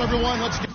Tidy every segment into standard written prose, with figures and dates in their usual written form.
everyone. Let's get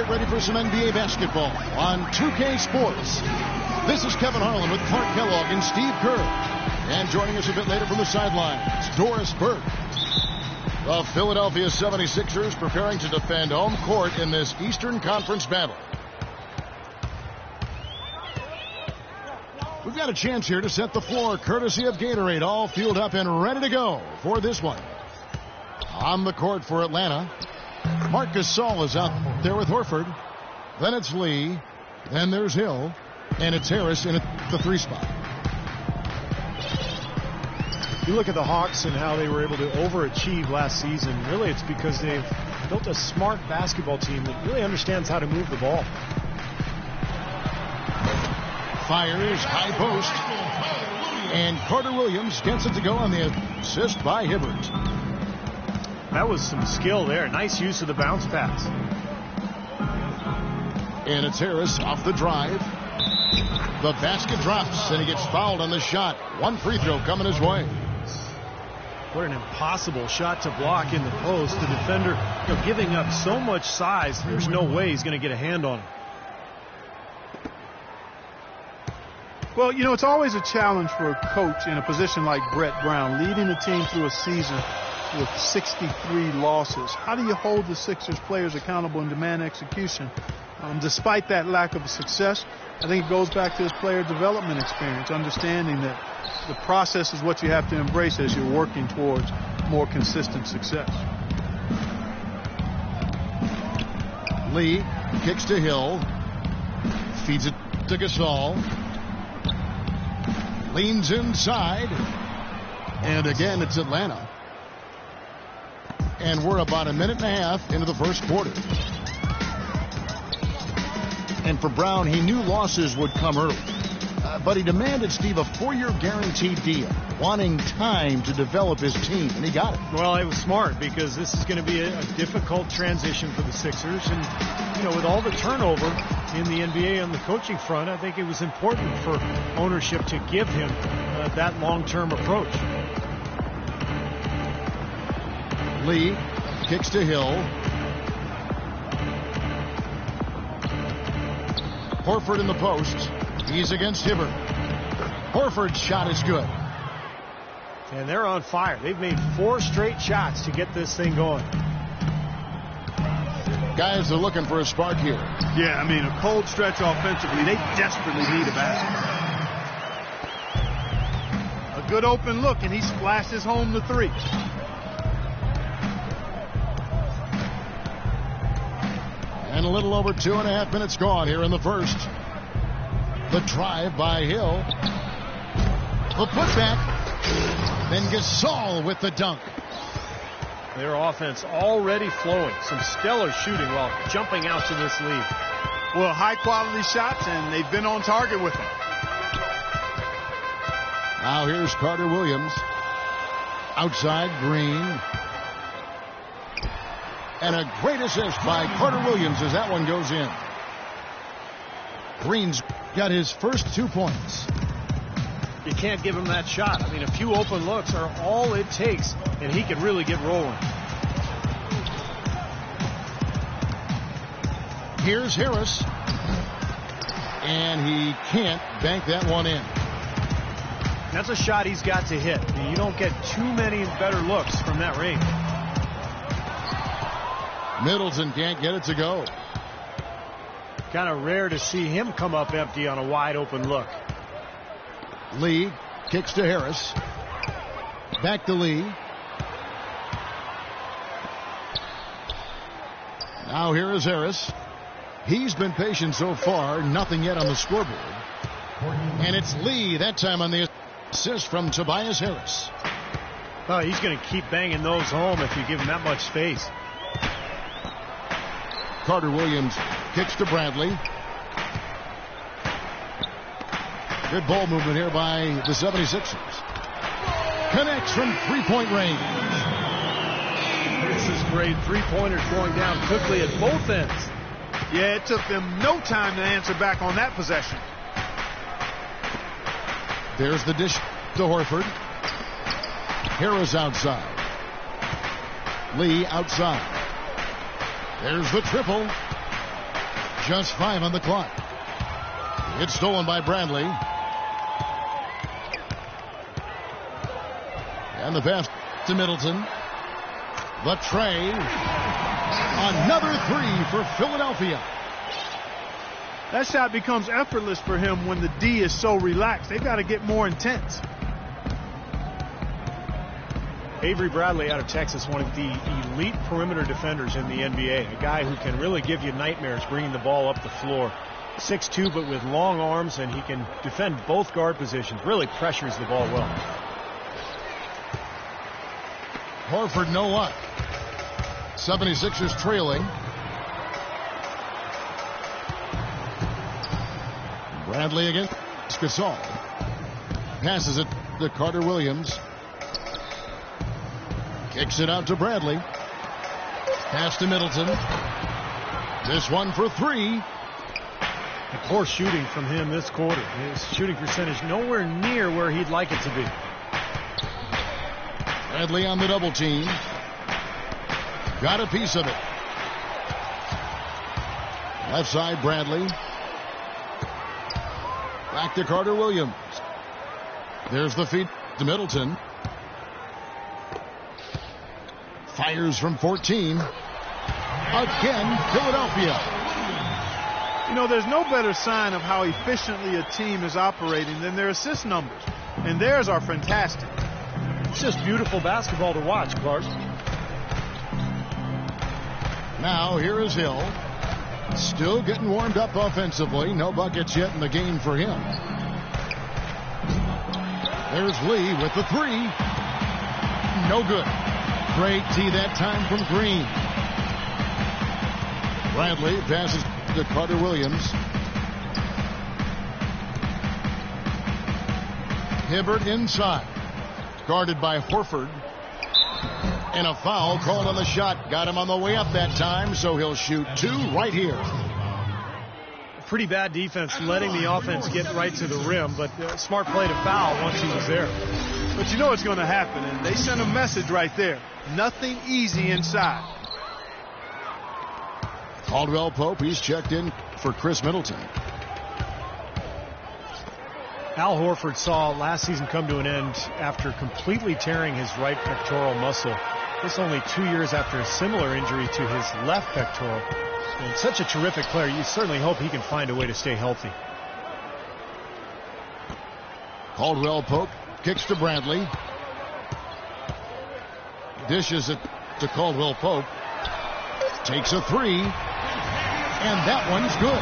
ready for some NBA basketball on 2K Sports. This is Kevin Harlan with Clark Kellogg and Steve Kerr. And joining us a bit later from the sidelines, Doris Burke. The Philadelphia 76ers preparing to defend home court in this Eastern Conference battle. We've got a chance here to set the floor, courtesy of Gatorade, all fueled up and ready to go for this one. On the court for Atlanta, Marc Gasol is out there with Horford. Then it's Lee. Then there's Hill. And it's Harris in the 3 spot. You look at the Hawks and how they were able to overachieve last season. Really, it's because they've built a smart basketball team that really understands how to move the ball. Fires, high post. And Carter Williams gets it to go on the assist by Hibbert. That was some skill there. Nice use of the bounce pass. And it's Harris off the drive. The basket drops, and he gets fouled on the shot. One free throw coming his way. What an impossible shot to block in the post. The defender, giving up so much size, there's no way he's going to get a hand on him. Well, it's always a challenge for a coach in a position like Brett Brown, leading the team through a season with 63 losses. How do you hold the Sixers players accountable and demand execution? Despite that lack of success, I think it goes back to his player development experience, understanding that the process is what you have to embrace as you're working towards more consistent success. Lee kicks to Hill, feeds it to Gasol, leans inside, and again it's Atlanta. And we're about a minute and a half into the first quarter. And for Brown, he knew losses would come early. But he demanded, Steve, a 4-year guaranteed deal, wanting time to develop his team, and he got it. Well, it was smart because this is going to be a difficult transition for the Sixers. And, with all the turnover in the NBA on the coaching front, I think it was important for ownership to give him that long-term approach. Lee kicks to Hill. Horford in the post. He's against Hibbert. Horford's shot is good. And they're on fire. They've made 4 straight shots to get this thing going. Guys are looking for a spark here. Yeah, a cold stretch offensively. They desperately need a basket. A good open look, and he splashes home the 3. And a little over 2.5 minutes gone here in the first. The drive by Hill. The putback. Then Gasol with the dunk. Their offense already flowing. Some stellar shooting while jumping out to this lead. Well, high-quality shots, and they've been on target with them. Now here's Carter Williams. Outside, Green. And a great assist by Carter Williams as that one goes in. Green's got his first 2 points. You can't give him that shot. I mean, a few open looks are all it takes, and he can really get rolling. Here's Harris. And he can't bank that one in. That's a shot he's got to hit. You don't get too many better looks from that range. Middleton can't get it to go. Kind of rare to see him come up empty on a wide open look. Lee kicks to Harris. Back to Lee. Now here is Harris. He's been patient so far. Nothing yet on the scoreboard. And it's Lee that time on the assist from Tobias Harris. Oh, he's going to keep banging those home if you give him that much space. Carter Williams kicks to Bradley. Good ball movement here by the 76ers. Connects from three-point range. This is great. Three-pointers going down quickly at both ends. Yeah, it took them no time to answer back on that possession. There's the dish to Horford. Harris outside. Lee outside. There's the triple. Just 5 on the clock. It's stolen by Bradley. And the pass to Middleton. The tray. Another 3 for Philadelphia. That shot becomes effortless for him when the D is so relaxed. They've got to get more intense. Avery Bradley out of Texas, one of the elite perimeter defenders in the NBA. A guy who can really give you nightmares bringing the ball up the floor. 6'2", but with long arms, and he can defend both guard positions. Really pressures the ball well. Horford, no luck. 76ers trailing. Bradley against Gasol. Passes it to Carter Williams. Kicks it out to Bradley. Pass to Middleton. This one for 3. Poor shooting from him this quarter. His shooting percentage nowhere near where he'd like it to be. Bradley on the double team. Got a piece of it. Left side, Bradley. Back to Carter Williams. There's the feed to Middleton. Fires from 14. Again, Philadelphia. You know, there's no better sign of how efficiently a team is operating than their assist numbers. And theirs are fantastic. It's just beautiful basketball to watch, Clark. Now here is Hill. Still getting warmed up offensively. No buckets yet in the game for him. There's Lee with the 3. No good. Great tee that time from Green. Bradley passes to Carter Williams. Hibbert inside. Guarded by Horford. And a foul called on the shot. Got him on the way up that time, so he'll shoot 2 right here. Pretty bad defense letting the offense get right to the rim, but smart play to foul once he was there. But you know what's going to happen, and they sent a message right there. Nothing easy inside. Caldwell Pope, he's checked in for Chris Middleton. Al Horford saw last season come to an end after completely tearing his right pectoral muscle. This only 2 years after a similar injury to his left pectoral. And such a terrific player, you certainly hope he can find a way to stay healthy. Caldwell Pope kicks to Bradley. Dishes it to Caldwell Pope. Takes a 3. And that one's good.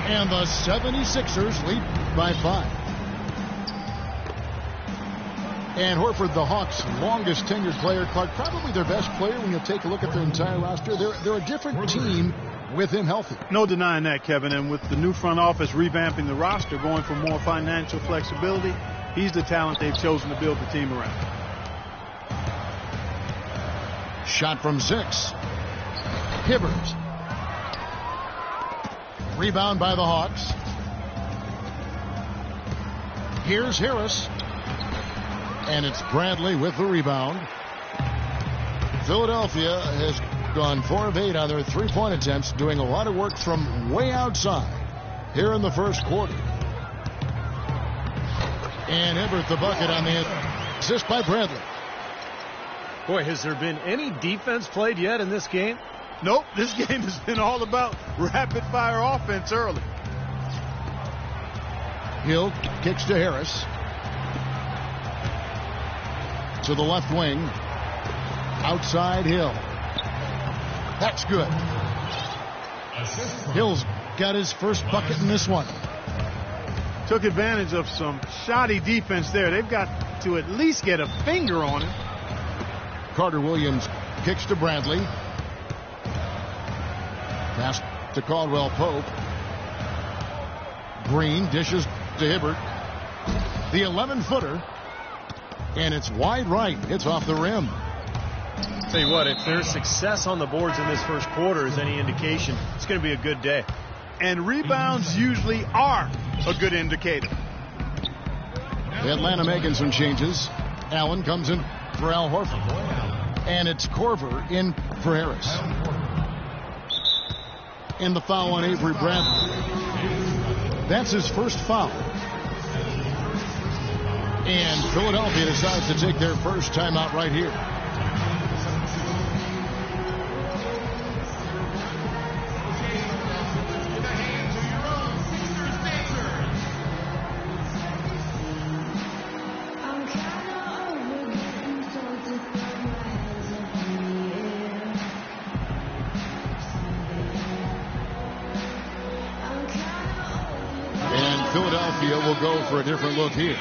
And the 76ers lead by 5. And Horford, the Hawks' longest tenured player, Clark, probably their best player when you take a look at their entire roster. They're a different team with him healthy. No denying that, Kevin. And with the new front office revamping the roster, going for more financial flexibility, he's the talent they've chosen to build the team around. Shot from 6. Hibbert. Rebound by the Hawks. Here's Harris. And it's Bradley with the rebound. Philadelphia has gone 4 of 8 on their three-point attempts, doing a lot of work from way outside here in the first quarter. And Hibbert the bucket on the assist by Bradley. Boy, has there been any defense played yet in this game? Nope, this game has been all about rapid-fire offense early. Hill kicks to Harris. To the left wing. Outside Hill. That's good. Hill's got his first bucket in this one. Took advantage of some shoddy defense there. They've got to at least get a finger on him. Carter Williams kicks to Bradley. Pass to Caldwell Pope. Green dishes to Hibbert. The 11-footer. And it's wide right. It's off the rim. Tell you what, if their success on the boards in this first quarter is any indication, it's going to be a good day. And rebounds usually are a good indicator. Atlanta making some changes. Allen comes in for Al Horford. And it's Korver in for Harris. And the foul on Avery Bradley. That's his first foul. And Philadelphia decides to take their first timeout right here. And Philadelphia will go for a different look here.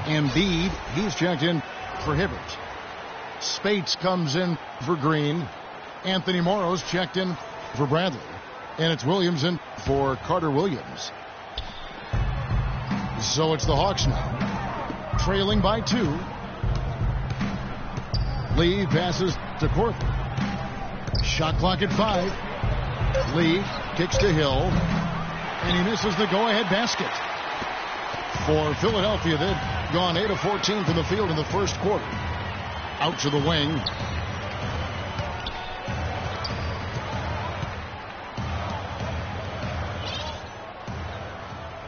Embiid, he's checked in for Hibbert. Spates comes in for Green. Anthony Morrow's checked in for Bradley. And it's Williams in for Carter Williams. So it's the Hawks now, trailing by 2. Lee passes to Korver. Shot clock at 5. Lee kicks to Hill. And he misses the go-ahead basket. For Philadelphia, they've gone 8 of 14 from the field in the first quarter. Out to the wing.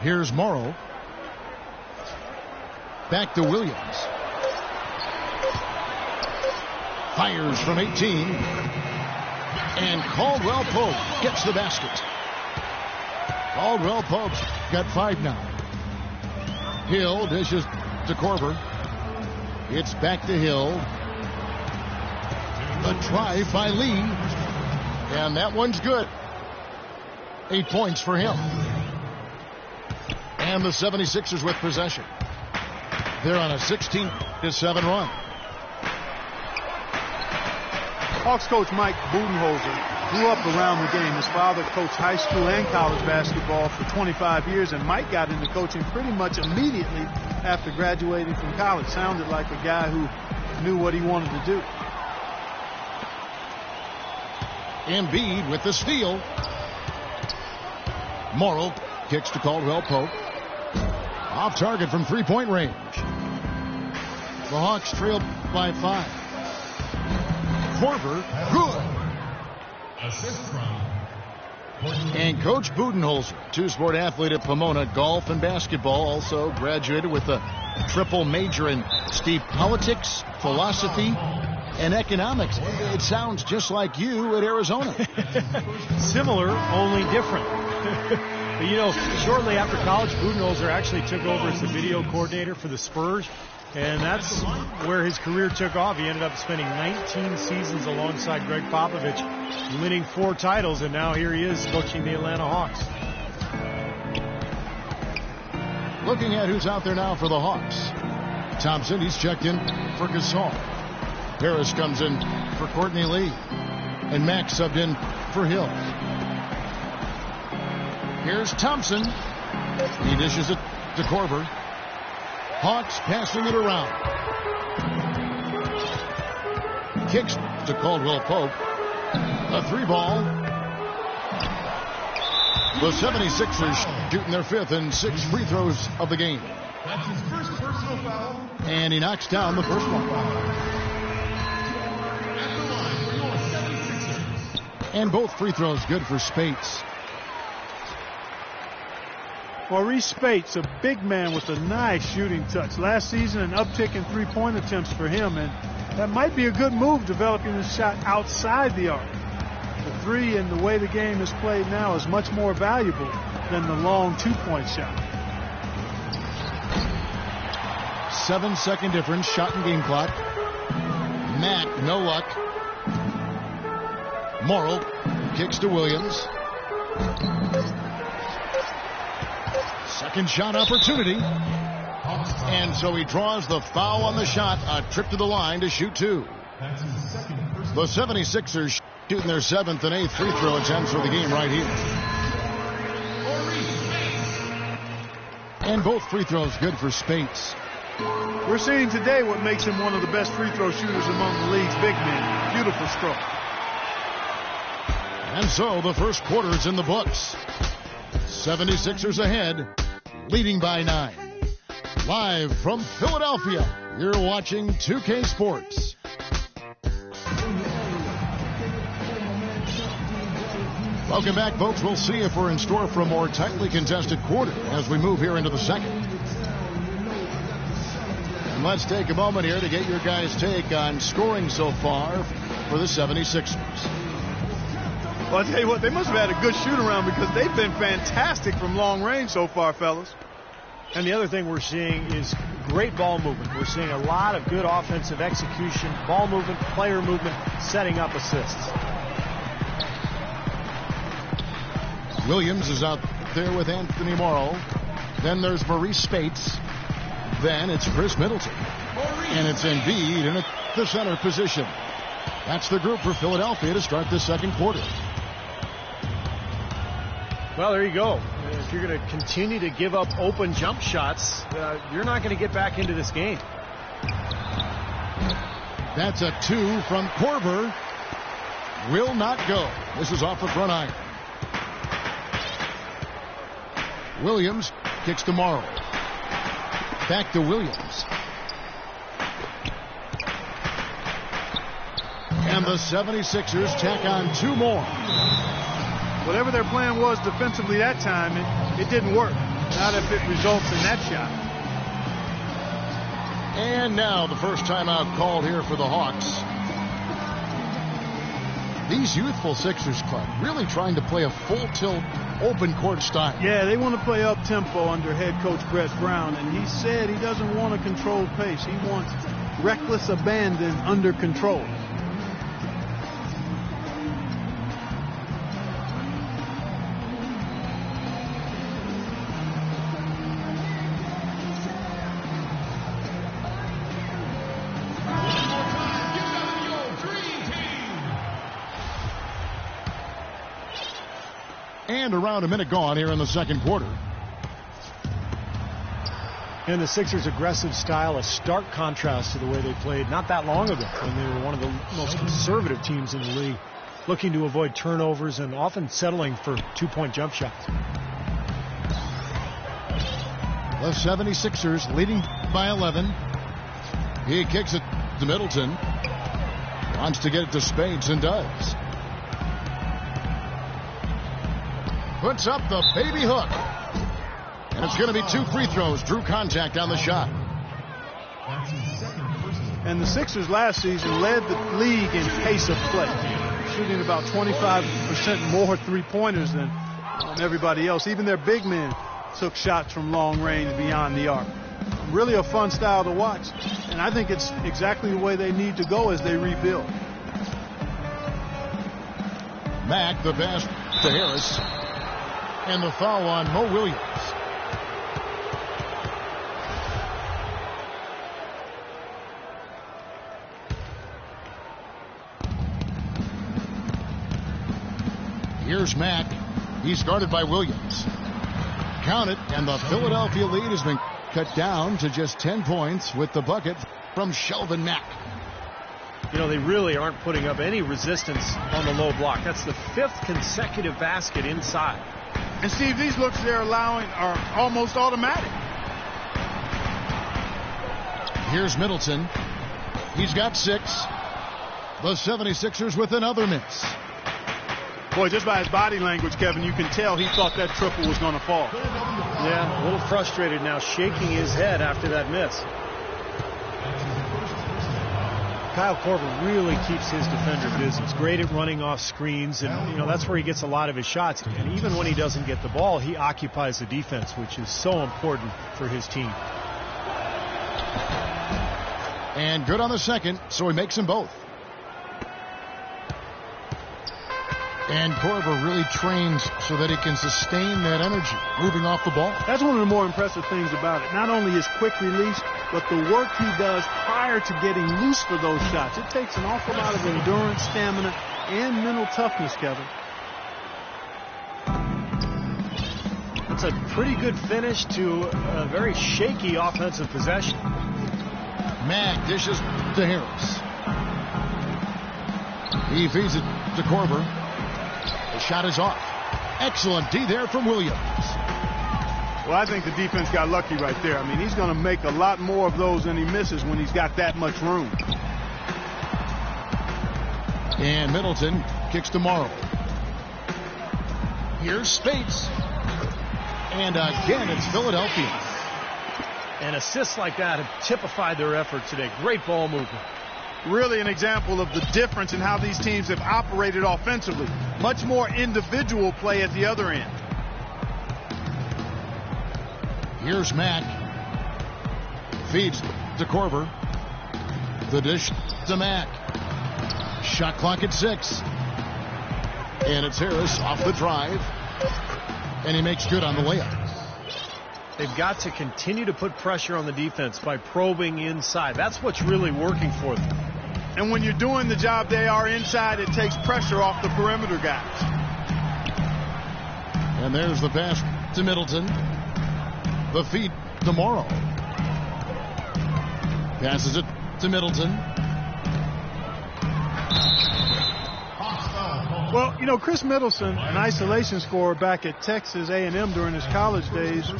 Here's Morrow. Back to Williams. Fires from 18. And Caldwell Pope gets the basket. Caldwell Pope's got 5 now. Hill dishes to Korver. It's back to Hill. A try by Lee. And that one's good. 8 points for him. And the 76ers with possession. They're on a 16-7 run. Hawks coach Mike Budenholzer grew up around the game. His father coached high school and college basketball for 25 years, and Mike got into coaching pretty much immediately after graduating from college. Sounded like a guy who knew what he wanted to do. Embiid with the steal. Morrow kicks to Caldwell Pope. Off target from three-point range. The Hawks trail by 5. Korver, good. Assist from And Coach Budenholzer, two-sport athlete at Pomona, golf and basketball, also graduated with a triple major in politics, philosophy, and economics. It sounds just like you at Arizona. Similar, only different. You know, shortly after college, Budenholzer actually took over as the video coordinator for the Spurs, and that's where his career took off. He ended up spending 19 seasons alongside Greg Popovich, winning 4 titles, and now here he is coaching the Atlanta Hawks. Looking at who's out there now for the Hawks. Thompson, he's checked in for Gasol. Harris comes in for Courtney Lee. And Mack subbed in for Hill. Here's Thompson. He dishes it to Korver. Hawks passing it around. Kicks to Caldwell Pope. A 3-ball. The 76ers shooting their 5th and 6 free throws of the game. That's his first personal foul. And he knocks down the first one. At the line for your 76ers. And both free throws good for Spates. Maurice Spates, a big man with a nice shooting touch. Last season, an uptick in three-point attempts for him, and that might be a good move, developing his shot outside the arc. The three and the way the game is played now is much more valuable than the long two-point shot. 7-second difference, shot and game clock. Matt, no luck. Morrow kicks to Williams. Second shot opportunity. And so he draws the foul on the shot. A trip to the line to shoot 2. That's his second personal. The 76ers shooting their 7th and 8th free throw attempts for the game right here. And both free throws good for Spates. We're seeing today what makes him one of the best free throw shooters among the league's big men. Beautiful stroke. And so the first quarter is in the books. 76ers ahead, leading by 9. Live from Philadelphia, you're watching 2K Sports. Welcome back, folks. We'll see if we're in store for a more tightly contested quarter as we move here into the second. And let's take a moment here to get your guys' take on scoring so far for the 76ers. Well, I'll tell you what, they must have had a good shoot-around because they've been fantastic from long range so far, fellas. And the other thing we're seeing is great ball movement. We're seeing a lot of good offensive execution, ball movement, player movement, setting up assists. Williams is out there with Anthony Morrow. Then there's Maurice Spates. Then it's Chris Middleton. And it's Embiid in the center position. That's the group for Philadelphia to start the second quarter. Well, there you go. If you're going to continue to give up open jump shots, you're not going to get back into this game. That's a 2 from Korver. Will not go. This is off the front iron. Williams kicks to Morrow. Back to Williams. And the 76ers tack on 2 more. Whatever their plan was defensively that time, it didn't work. Not if it results in that shot. And now the first timeout called here for the Hawks. These youthful Sixers club really trying to play a full tilt open court style. Yeah, they want to play up tempo under head coach Brett Brown, and he said he doesn't want a controlled pace. He wants reckless abandon under control. And around a minute gone here in the second quarter. And the Sixers' aggressive style, a stark contrast to the way they played not that long ago when they were one of the most conservative teams in the league, looking to avoid turnovers and often settling for two-point jump shots. The 76ers leading by 11. He kicks it to Middleton. Wants to get it to Spates and does. Puts up the baby hook. And it's going to be 2 free throws. Drew contact on the shot. And the Sixers last season led the league in pace of play, shooting about 25% more three-pointers than everybody else. Even their big men took shots from long range beyond the arc. Really a fun style to watch. And I think it's exactly the way they need to go as they rebuild. Mack, the pass to Harris. And the foul on Mo Williams. Here's Mack. He's guarded by Williams. Count it, and the Philadelphia lead has been cut down to just 10 points with the bucket from Shelvin Mack. You know, they really aren't putting up any resistance on the low block. That's the 5th consecutive basket inside. And Steve, these looks they're allowing are almost automatic. Here's Middleton. He's got 6. The 76ers with another miss. Boy, just by his body language, Kevin, you can tell he thought that triple was going to fall. Yeah, a little frustrated now, shaking his head after that miss. Kyle Korver really keeps his defender busy. He's great at running off screens, and you know that's where he gets a lot of his shots. And even when he doesn't get the ball, he occupies the defense, which is so important for his team. And good on the second, so he makes them both. And Korver really trains so that he can sustain that energy, moving off the ball. That's one of the more impressive things about it. Not only his quick release, but the work he does prior to getting loose for those shots. It takes an awful lot of endurance, stamina, and mental toughness, Kevin. It's a pretty good finish to a very shaky offensive possession. Mack dishes to Harris. He feeds it to Korver. The shot is off. Excellent D there from Williams. Well, I think the defense got lucky right there. I mean, he's going to make a lot more of those than he misses when he's got that much room. And Middleton kicks to Morrow. Here's Spates. And again, it's Philadelphia. And assists like that have typified their effort today. Great ball movement. Really an example of the difference in how these teams have operated offensively. Much more individual play at the other end. Here's Mack. Feeds to Korver. The dish to Mack. Shot clock at 6. And it's Harris off the drive. And he makes good on the layup. They've got to continue to put pressure on the defense by probing inside. That's what's really working for them. And when you're doing the job they are inside, it takes pressure off the perimeter guys. And there's the pass to Middleton. The feed to Morrow. Passes it to Middleton. Well, you know, Chris Middleton, an isolation scorer back at Texas A&M during his college days,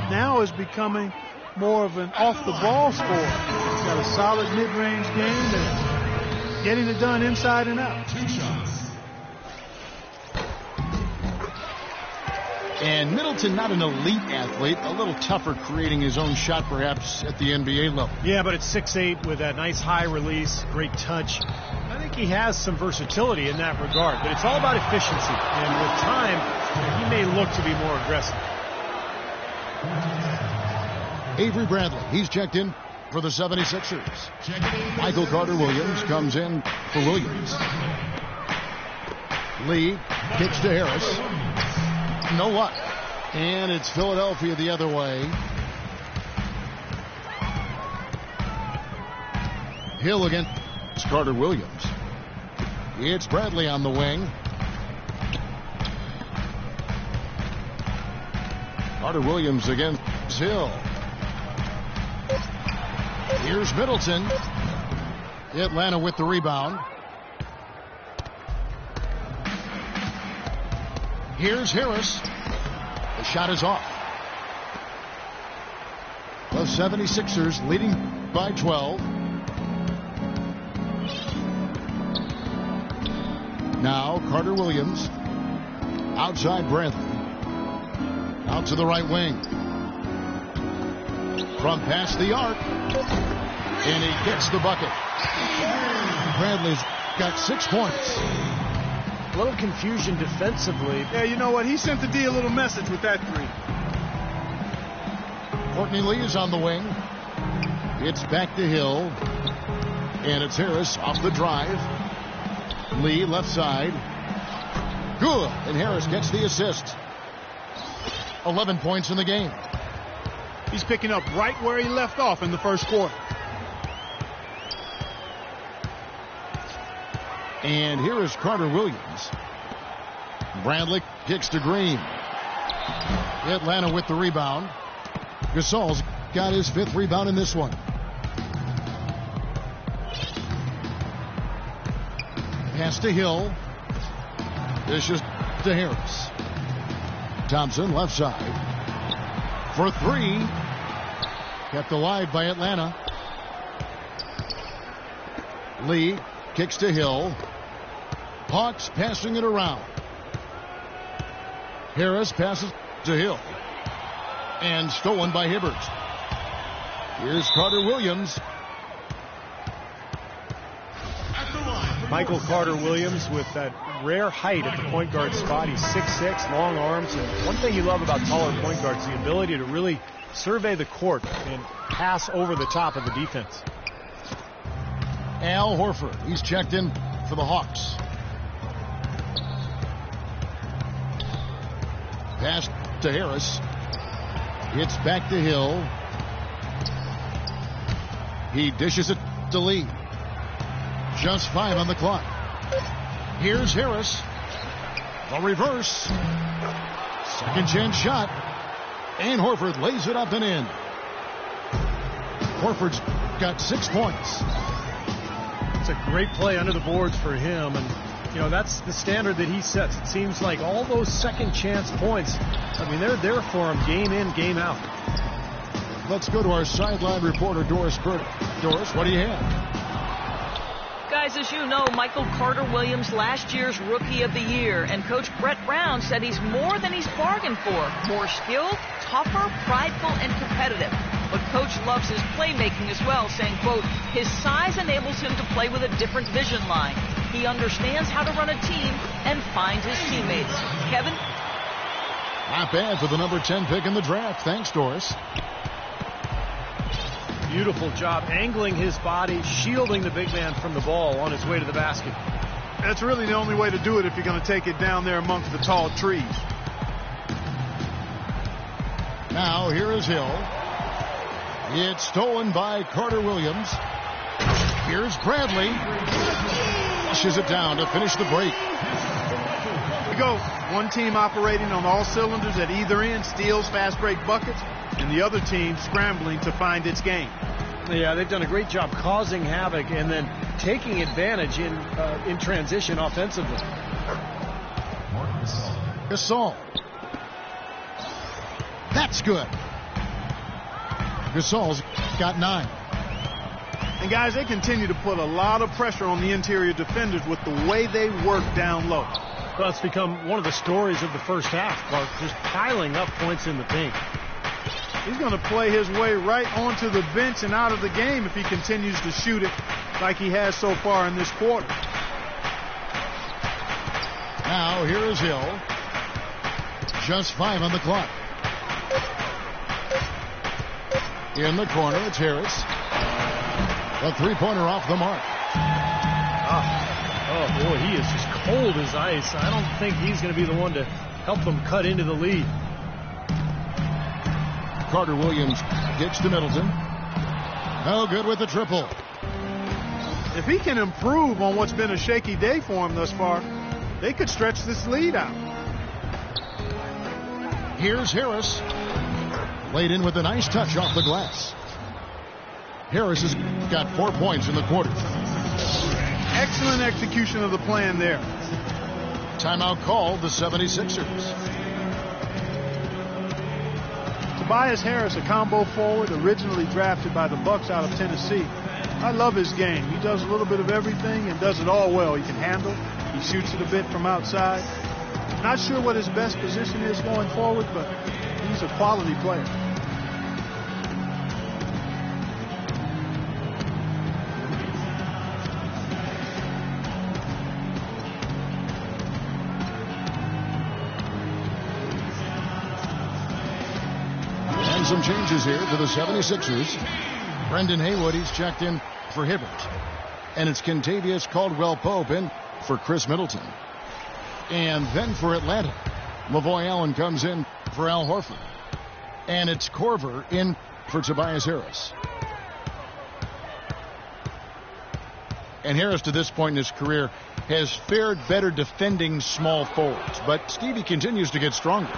now is becoming more of an off-the-ball scorer. He's got a solid mid-range game and getting it done inside and out. 2 shots. And Middleton, not an elite athlete, a little tougher creating his own shot perhaps at the NBA level. Yeah, but at 6'8" with that nice high release, great touch. I think he has some versatility in that regard, but it's all about efficiency. And with time, he may look to be more aggressive. Avery Bradley, he's checked in for the 76ers. Michael Carter-Williams comes in for Williams. Lee kicks to Harris. No luck. And it's Philadelphia the other way. Hill against Carter-Williams. It's Bradley on the wing. Carter-Williams against Hill. Here's Middleton. Atlanta with the rebound. Here's Harris. The shot is off. The 76ers leading by 12. Now Carter-Williams. Outside Bradley. Out to the right wing. From past the arc. And he gets the bucket. Bradley's got 6 points. A little confusion defensively. Yeah, you know what? He sent the D a little message with that three. Courtney Lee is on the wing. It's back to Hill. And it's Harris off the drive. Lee left side. Good. And Harris gets the assist. 11 points in the game. He's picking up right where he left off in the first quarter. And here is Carter-Williams. Bradley kicks to Green. Atlanta with the rebound. Gasol's got his 5th rebound in this one. Pass to Hill. Dishes to Harris. Thompson left side. For 3. Kept alive by Atlanta. Lee kicks to Hill. Hawks passing it around. Harris passes to Hill. And stolen by Hibbert. Here's Carter Williams. Michael Carter Williams with that rare height at the point guard spot. He's 6'6", long arms. And one thing you love about taller point guards is the ability to really survey the court and pass over the top of the defense. Al Horford. He's checked in for the Hawks. Pass to Harris. It's back to Hill. He dishes it to Lee. Just 5 on the clock. Here's Harris. The reverse. Second chance shot. And Horford lays it up and in. Horford's got 6 points. It's a great play under the boards for him. And, you know, that's the standard that he sets. It seems like all those second chance points, I mean, they're there for him game in, game out. Let's go to our sideline reporter, Doris Burke. Doris, what do you have? Guys, as you know, Michael Carter Williams, last year's Rookie of the Year, and Coach Brett Brown said he's more than he's bargained for. More skilled, tougher, prideful, and competitive. But Coach loves his playmaking as well, saying, quote, his size enables him to play with a different vision line. He understands how to run a team and find his teammates. Kevin? Not bad for the number 10 pick in the draft. Thanks, Doris. Beautiful job angling his body, shielding the big man from the ball on his way to the basket. That's really the only way to do it if you're going to take it down there amongst the tall trees. Now here is Hill. It's stolen by Carter Williams. Here's Bradley. Flushes it down to finish the break. We go. One team operating on all cylinders at either end, steals, fast break buckets, and the other team scrambling to find its game. Yeah, they've done a great job causing havoc and then taking advantage in transition offensively. Gasol. That's good. Gasol's got 9. And guys, they continue to put a lot of pressure on the interior defenders with the way they work down low. Well, it's become one of the stories of the first half, Clark, just piling up points in the paint. He's going to play his way right onto the bench and out of the game if he continues to shoot it like he has so far in this quarter. Now here is Hill. Just 5 on the clock. In the corner, it's Harris. A 3-pointer off the mark. Oh, boy, he is just cold as ice. I don't think he's going to be the one to help them cut into the lead. Carter Williams kicks to Middleton. No good with the triple. If he can improve on what's been a shaky day for him thus far, they could stretch this lead out. Here's Harris. Laid in with a nice touch off the glass. Harris has got 4 points in the quarter. Excellent execution of the plan there. Timeout called the 76ers. Tobias Harris, a combo forward, originally drafted by the Bucks out of Tennessee. I love his game. He does a little bit of everything and does it all well. He can handle. He shoots it a bit from outside. Not sure what his best position is going forward, but he's a quality player. And some changes here for the 76ers. Brendan Haywood, he's checked in for Hibbert. And it's Kentavious Caldwell-Pope in for Chris Middleton. And then for Atlanta, Lavoy Allen comes in for Al Horford. And it's Korver in for Tobias Harris. And Harris, to this point in his career, has fared better defending small forwards, but Stevie continues to get stronger.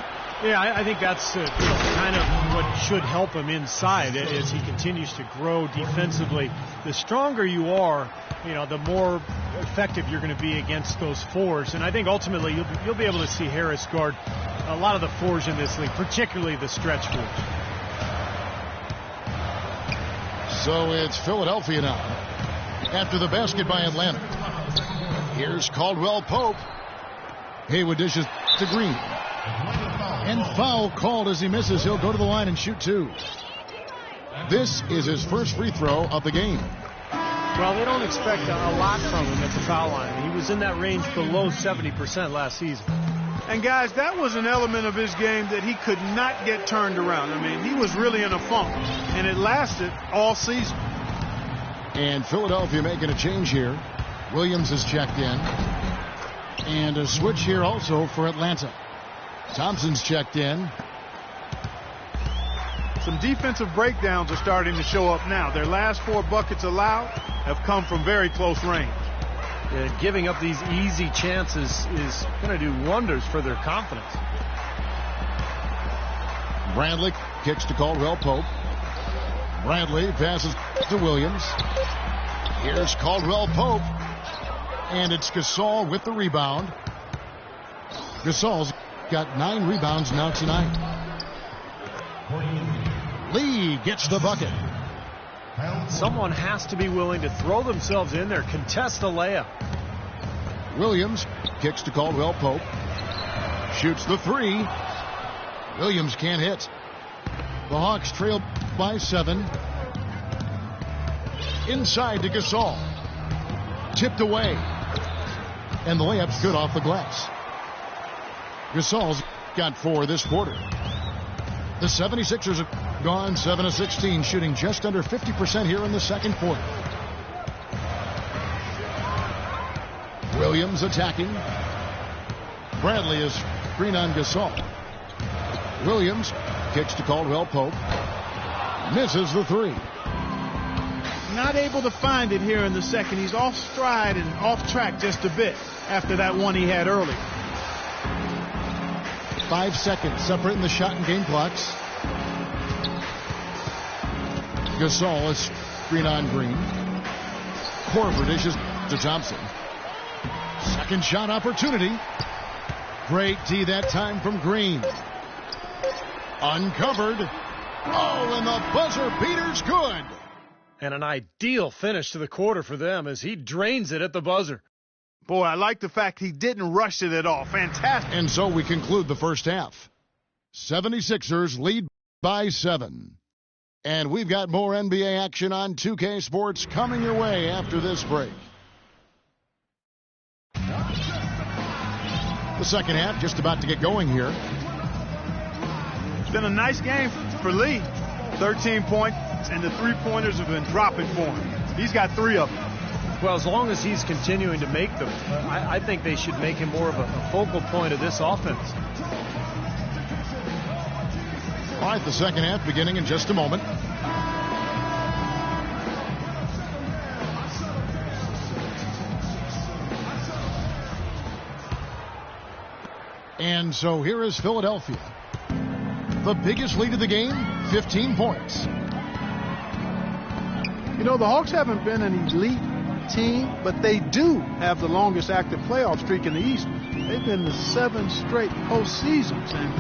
Yeah, I think that's kind of what should help him inside as he continues to grow defensively. The stronger you are, the more effective you're going to be against those fours. And I think ultimately you'll be able to see Harris guard a lot of the fours in this league, particularly the stretch fours. So it's Philadelphia now after the basket by Atlanta. Here's Caldwell Pope. Haywood dishes to Green. And foul called as he misses. He'll go to the line and shoot two. This is his first free throw of the game. Well, they don't expect a lot from him at the foul line. He was in that range below 70% last season. And guys, that was an element of his game that he could not get turned around. I mean, he was really in a funk, and it lasted all season. And Philadelphia making a change here. Williams is checked in. And a switch here also for Atlanta. Thompson's checked in. Some defensive breakdowns are starting to show up now. Their last 4 buckets allowed have come from very close range. Giving up these easy chances is going to do wonders for their confidence. Bradley kicks to Caldwell Pope. Bradley passes to Williams. Here's Caldwell Pope. And it's Gasol with the rebound. Gasol's got 9 rebounds now tonight. Lee gets the bucket. Someone has to be willing to throw themselves in there, contest the layup. Williams kicks to Caldwell Pope. Shoots the 3. Williams can't hit. The Hawks trail by 7. Inside to Gasol. Tipped away. And the layup's good off the glass. Gasol's got 4 this quarter. The 76ers have gone 7 of 16, shooting just under 50% here in the second quarter. Williams attacking. Bradley is screen on Gasol. Williams kicks to Caldwell Pope. Misses the 3. Not able to find it here in the second. He's off stride and off track just a bit after that one he had early. 5 seconds separating the shot and game clocks. Gasol is screen on Green. Korver dishes to Thompson. Second shot opportunity. Great D that time from Green. Uncovered. Oh, and the buzzer beater's good. And an ideal finish to the quarter for them as he drains it at the buzzer. Boy, I like the fact he didn't rush it at all. Fantastic. And so we conclude the first half. 76ers lead by 7. And we've got more NBA action on 2K Sports coming your way after this break. The second half just about to get going here. It's been a nice game for Lee. 13 points, and the 3-pointers have been dropping for him. He's got 3 of them. Well, as long as he's continuing to make them, I think they should make him more of a focal point of this offense. All right, the second half beginning in just a moment. And so here is Philadelphia. The biggest lead of the game, 15 points. You know, the Hawks haven't been an elite team, but they do have the longest active playoff streak in the East. They've been to 7 straight postseasons, and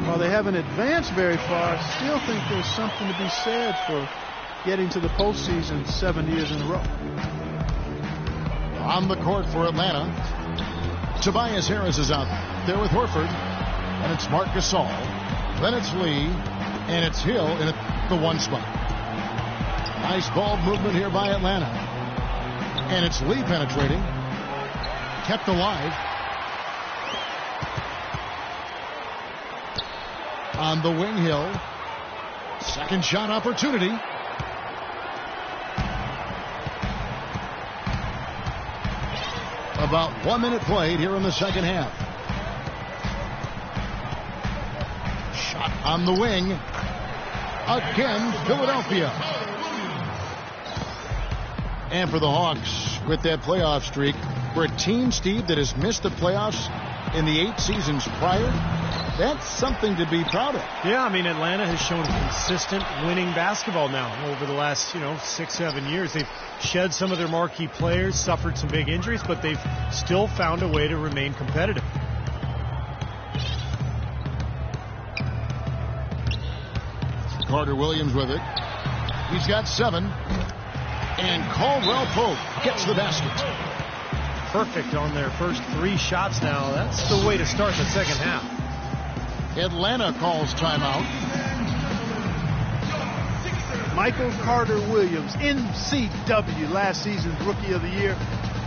while they haven't advanced very far, I still think there's something to be said for getting to the postseason 7 years in a row. On the court for Atlanta, Tobias Harris is out there with Horford, and it's Marc Gasol. Then it's Lee, and it's Hill in the 1 spot. Nice ball movement here by Atlanta. And it's Lee penetrating. Kept alive. On the wing, Hill. Second shot opportunity. About 1 minute played here in the second half. Shot on the wing. Again, Philadelphia. And for the Hawks, with that playoff streak, For a team, Steve, that has missed the playoffs in the 8 seasons prior, that's something to be proud of. Yeah, I mean, Atlanta has shown consistent winning basketball now over the last, 6-7 years. They've shed some of their marquee players, suffered some big injuries, but they've still found a way to remain competitive. Carter Williams with it. He's got 7. And Caldwell Pope gets the basket. Perfect on their first 3 shots now. That's the way to start the second half. Atlanta calls timeout. Michael Carter Williams, MCW, last season's Rookie of the Year,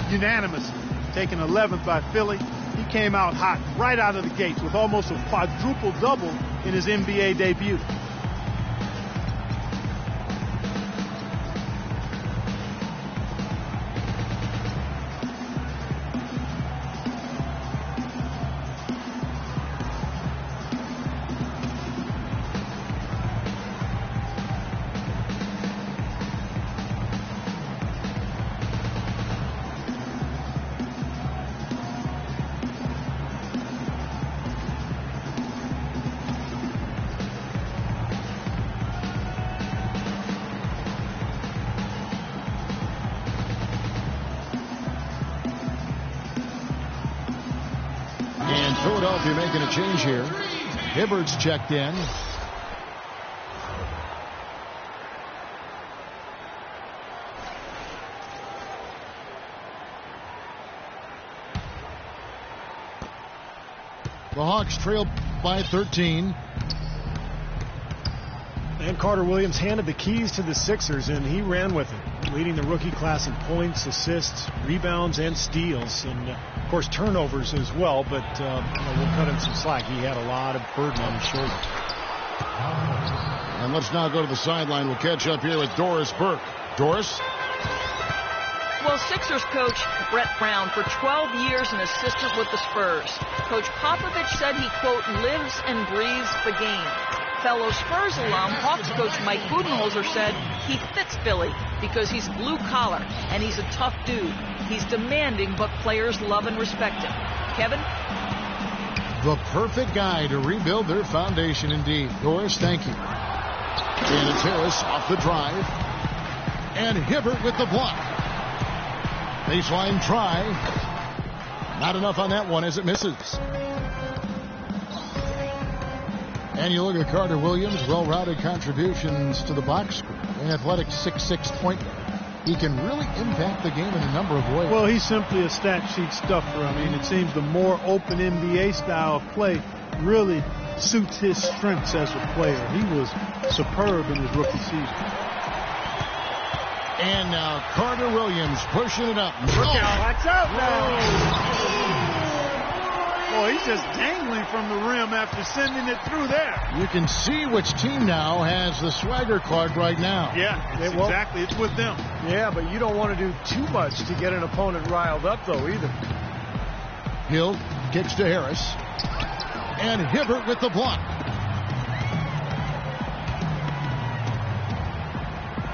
unanimously taken 11th by Philly. He came out hot right out of the gates with almost a quadruple-double in his NBA debut. Philadelphia making a change here. Hibbert's checked in. The Hawks trail by 13. And Carter Williams handed the keys to the Sixers, and he ran with it, leading the rookie class in points, assists, rebounds, and steals. And, of course, turnovers as well, but we'll cut him some slack. He had a lot of burden on his shoulders. And let's now go to the sideline. We'll catch up here with Doris Burke. Doris? Well, Sixers coach Brett Brown, for 12 years an assistant with the Spurs. Coach Popovich said he, quote, lives and breathes the game. Fellow Spurs alum, Hawks coach Mike Budenholzer said he fits Philly because he's blue-collar and he's a tough dude. He's demanding, but players love and respect him. Kevin? The perfect guy to rebuild their foundation indeed. Doris, thank you. And it's Harris off the drive. And Hibbert with the block. Baseline try. Not enough on that one as it misses. And you look at Carter Williams, well-rounded contributions to the box score. An athletic 6'6" point guard. He can really impact the game in a number of ways. Well, he's simply a stat sheet stuffer. I mean, it seems the more open NBA style of play really suits his strengths as a player. He was superb in his rookie season. And now Carter Williams pushing it up. Look out. Watch out now. Boy, he's just dangling from the rim after sending it through there. You can see which team now has the swagger card right now. Yeah, exactly. It's with them. Yeah, but you don't want to do too much to get an opponent riled up, though, either. Hill kicks to Harris. And Hibbert with the block.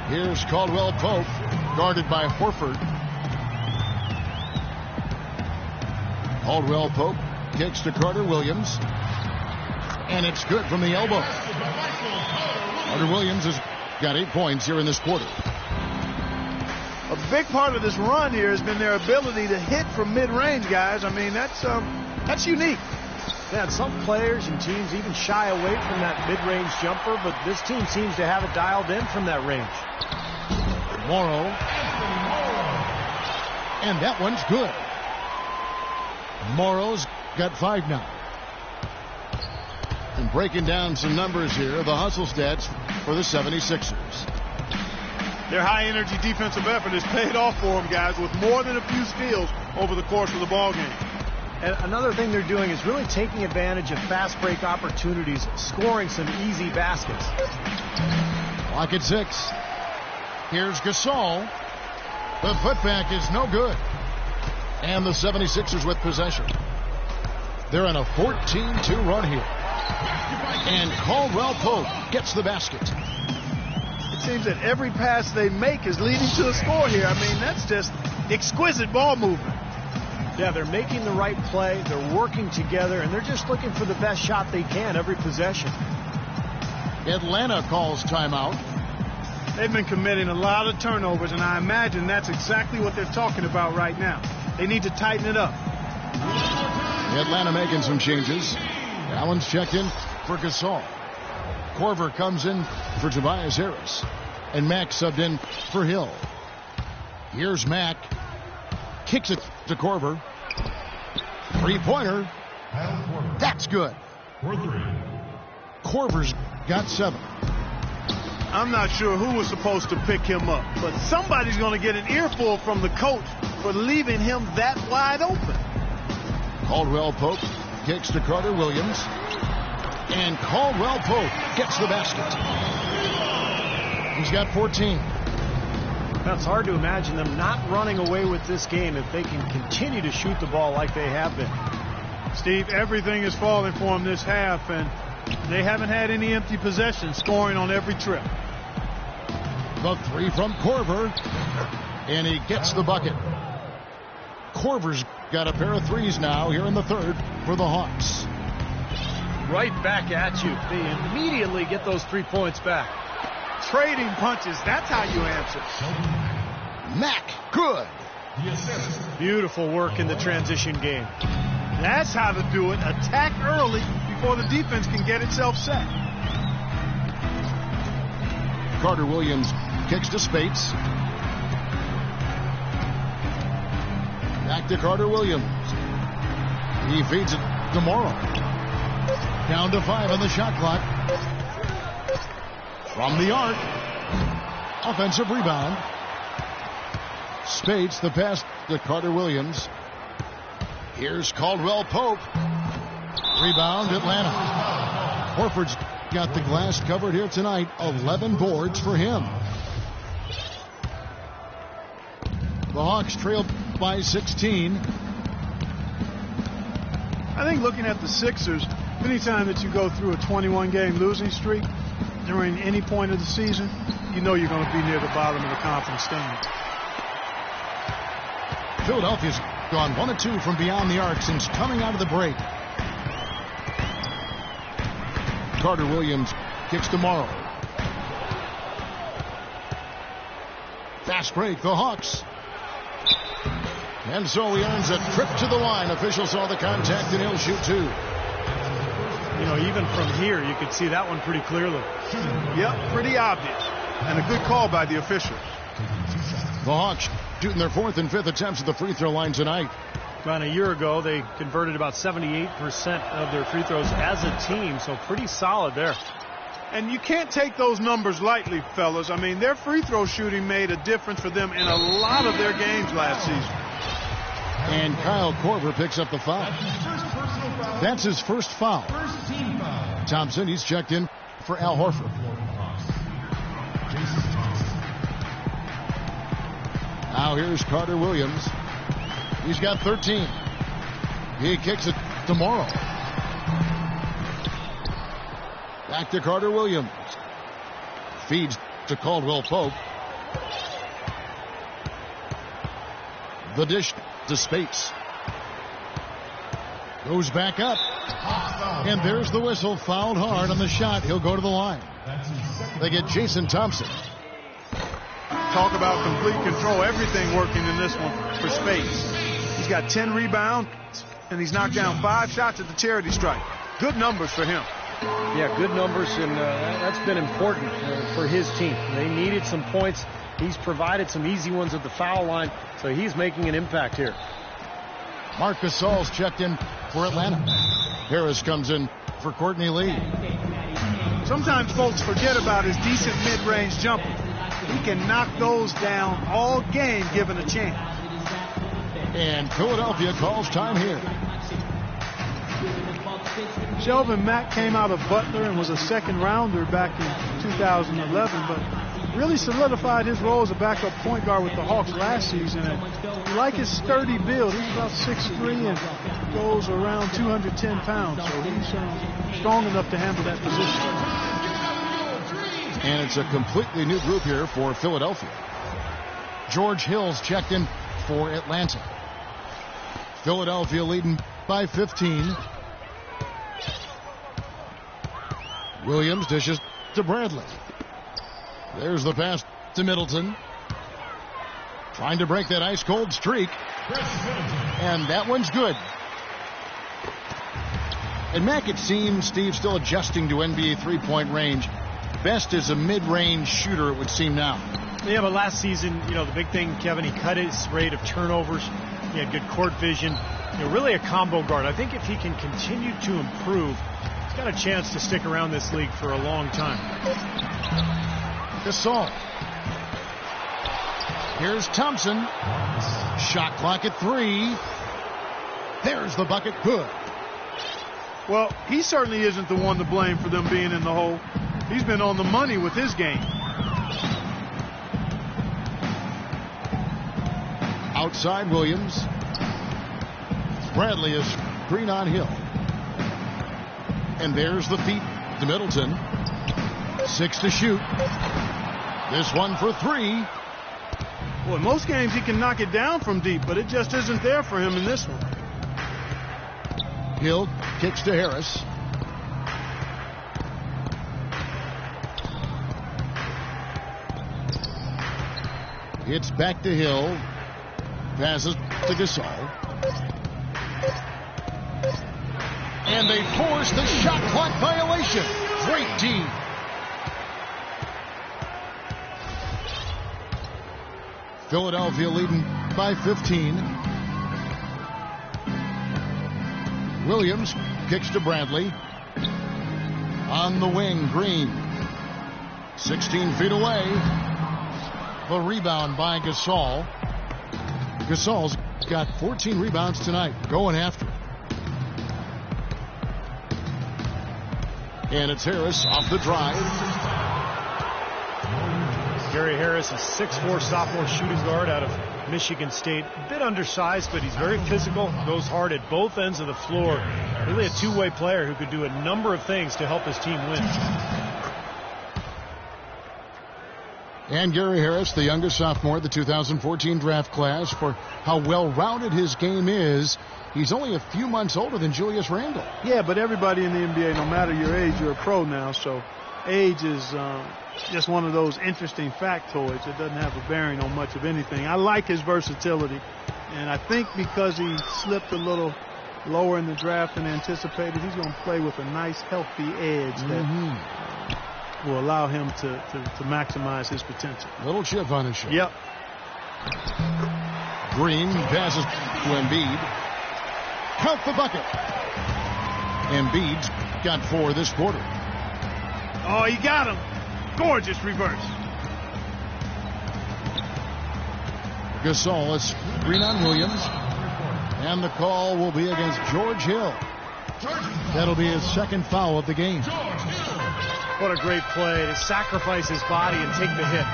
Here's Caldwell Pope, guarded by Horford. Caldwell Pope kicks to Carter Williams. And it's good from the elbow. Carter Williams has got 8 points here in this quarter. A big part of this run here has been their ability to hit from mid-range, guys. I mean, that's unique. Yeah, and some players and teams even shy away from that mid-range jumper, but this team seems to have it dialed in from that range. Morrow. And that one's good. Morrow's got 5 now. And breaking down some numbers here, the hustle stats for the 76ers. Their high-energy defensive effort has paid off for them, guys, with more than a few steals over the course of the ballgame. And another thing they're doing is really taking advantage of fast break opportunities, scoring some easy baskets. Clock at 6. Here's Gasol. The putback is no good. And the 76ers with possession. They're on a 14-2 run here. And Caldwell Pope gets the basket. It seems that every pass they make is leading to a score here. I mean, that's just exquisite ball movement. Yeah, they're making the right play. They're working together, and they're just looking for the best shot they can every possession. Atlanta calls timeout. They've been committing a lot of turnovers, and I imagine that's exactly what they're talking about right now. They need to tighten it up. Atlanta making some changes. Allen's checked in for Gasol. Korver comes in for Tobias Harris. And Mack subbed in for Hill. Here's Mack. Kicks it to Korver. Three-pointer. That's good. Korver's got 7. I'm not sure who was supposed to pick him up, but somebody's going to get an earful from the coach for leaving him that wide open. Caldwell Pope kicks to Carter Williams. And Caldwell Pope gets the basket. He's got 14. That's hard to imagine them not running away with this game if they can continue to shoot the ball like they have been. Steve, everything is falling for them this half, and they haven't had any empty possessions, scoring on every trip. The three from Korver, and he gets the bucket. Korver's got a pair of threes now here in the third for the Hawks. Right back at you. They immediately get those 3 points back. Trading punches, that's how you answer. Mack, good. Beautiful work in the transition game. That's how to do it. Attack early before the defense can get itself set. Carter Williams kicks to Spates. Back to Carter Williams. He feeds it to Morrow. Down to 5 on the shot clock. From the arc. Offensive rebound. Spates, the pass to Carter Williams. Here's Caldwell Pope. Rebound, Atlanta. Horford's got the glass covered here tonight. 11 boards for him. The Hawks trailed by 16. I think looking at the Sixers, anytime that you go through a 21-game losing streak during any point of the season, you know you're going to be near the bottom of the conference standings. Philadelphia's gone 1 of 2 from beyond the arc since coming out of the break. Carter Williams kicks to Morrow. Fast break, the Hawks. And so he earns a trip to the line. Officials saw the contact and he'll shoot 2. You know, even from here, you could see that one pretty clearly. Yep, pretty obvious. And a good call by the official. The Hawks shooting their 4th and 5th attempts at the free throw line tonight. About a year ago, they converted about 78% of their free throws as a team, so pretty solid there. And you can't take those numbers lightly, fellas. I mean, their free throw shooting made a difference for them in a lot of their games last season. And Kyle Korver picks up the foul. That's his first foul. Thompson, he's checked in for Al Horford. Now here's Carter Williams. He's got 13. He kicks it to Morrow. Back to Carter Williams. Feeds to Caldwell Pope. The dish to Spates. Goes back up. And there's the whistle. Fouled hard on the shot. He'll go to the line. They get Jason Thompson. Talk about complete control. Everything working in this one for Spates. He's got 10 rebounds, and he's knocked down 5 shots at the charity stripe. Good numbers for him. Yeah, good numbers, and that's been important for his team. They needed some points. He's provided some easy ones at the foul line, so he's making an impact here. Marc Gasol's checked in for Atlanta. Harris comes in for Courtney Lee. Sometimes folks forget about his decent mid-range jumper. He can knock those down all game given a chance. And Philadelphia calls time here. Shelvin Mack came out of Butler and was a second-rounder back in 2011, but really solidified his role as a backup point guard with the Hawks last season. And you like his sturdy build. He's about 6'3" and goes around 210 pounds, so he's strong enough to handle that position. And it's a completely new group here for Philadelphia. George Hill's checked in for Atlanta. Philadelphia leading by 15. Williams dishes to Bradley. There's the pass to Middleton. Trying to break that ice-cold streak. And that one's good. And Mack, it seems, Steve, still adjusting to NBA three-point range. Best is a mid-range shooter, it would seem now. Yeah, but last season, the big thing, Kevin, he cut his rate of turnovers. He had good court vision. Really a combo guard. I think if he can continue to improve, he's got a chance to stick around this league for a long time. Gasol. Here's Thompson. Shot clock at 3. There's the bucket. Good. Well, he certainly isn't the one to blame for them being in the hole. He's been on the money with his game. Outside Williams. Bradley is screen on Hill. And there's the feet to Middleton. 6 to shoot. This one for 3. Well, in most games he can knock it down from deep, but it just isn't there for him in this one. Hill kicks to Harris. It's back to Hill. Passes to Gasol. And they force the shot clock violation. Great D. Philadelphia leading by 15. Williams kicks to Bradley. On the wing, Green. 16 feet away. The rebound by Gasol. Gasol's got 14 rebounds tonight. Going after it. And it's Harris off the drive. Gary Harris, a 6'4" sophomore shooting guard out of Michigan State. A bit undersized, but he's very physical, goes hard at both ends of the floor. Really a two-way player who could do a number of things to help his team win. And Gary Harris, the youngest sophomore of the 2014 draft class, for how well-rounded his game is. He's only a few months older than Julius Randle. Yeah, but everybody in the NBA, no matter your age, you're a pro now, so age is just one of those interesting factoids. It doesn't have a bearing on much of anything. I like his versatility, and I think because he slipped a little lower in the draft than anticipated, he's going to play with a nice, healthy edge that will allow him to maximize his potential. Little chip on his shoulder. Yep. Green passes to Embiid. Count the bucket. Embiid's got 4 this quarter. Oh, he got him. Gorgeous reverse. Gasol is screen on Williams. And the call will be against George Hill. That'll be his second foul of the game. What a great play to sacrifice his body and take the hit.